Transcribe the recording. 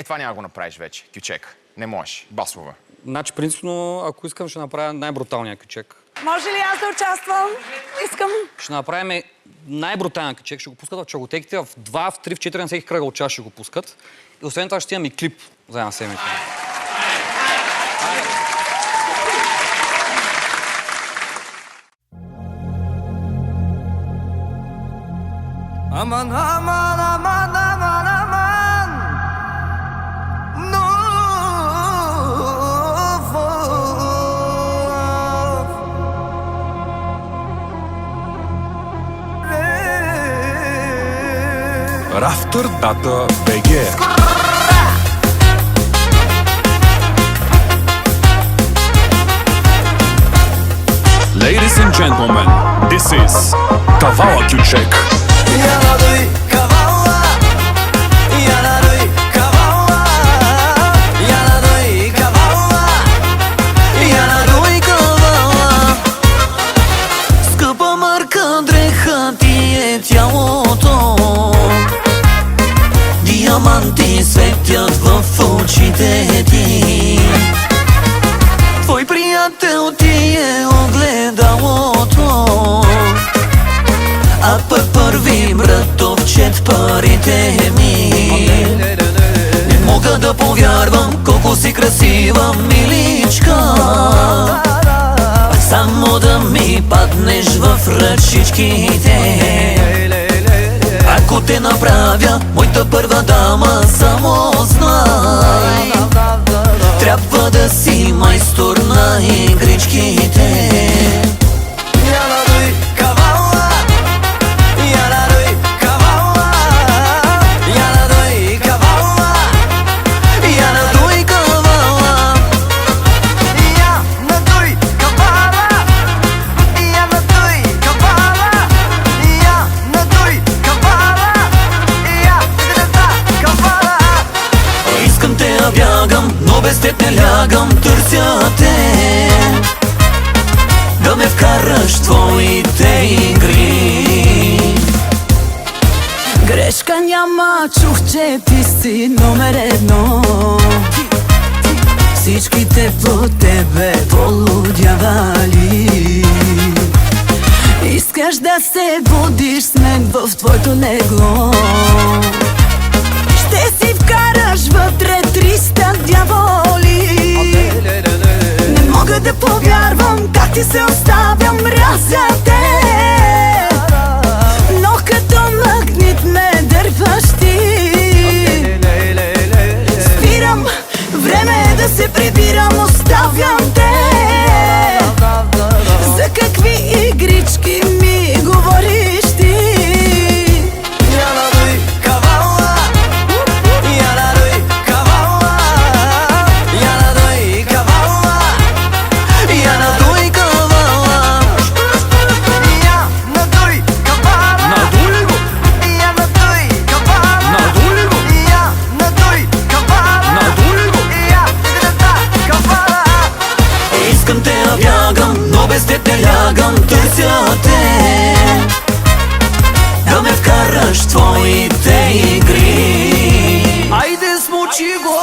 Това няма да го направиш вече, кючек. Не можеш. Басова. Значи, принципно, ако искам, ще направя най-бруталния кючек. Може ли аз да участвам? Искам. Ще направим най-бруталния кючек. Ще го пускат в чаготеките, в 2, в 3, в 4 на всеки кръгъл час ще го пускат. И освен това ще имам и клип за една седмица. Aman aman aman aman aman no Рафтър Дата БГ. Ladies and gentlemen, this is Kavala Kючек. Скъпа марка дреха ти е тялото, диаманти светят в очите ти. Твой приятел ти е огледалото, а пък първи братовчет парите ми. Не мога да повярвам колко си красива, миличка, само да ми паднеш в ръчичките. Ако те направя моята първа дама, само знай, трябва да си майстор на игричките. Бягам, но без теб не лягам, търся те, да ме вкараш в твоите игри. Грешка няма, чух, че ти си номер едно. Всичките по тебе полудявали. Искаш да се будиш с мен в твоето легло. Ще си вкараш вътре 300 дяволи. Не мога да повярвам как ти се оставям, мразя те, но като магнит ме дърпаш ти. Спирам, време е да се прибирам, оставям те. За какви игрички ми говориш ти? Но без теб не лягам, търся те, да ме вкараш в твоите игри. Айде смучи го!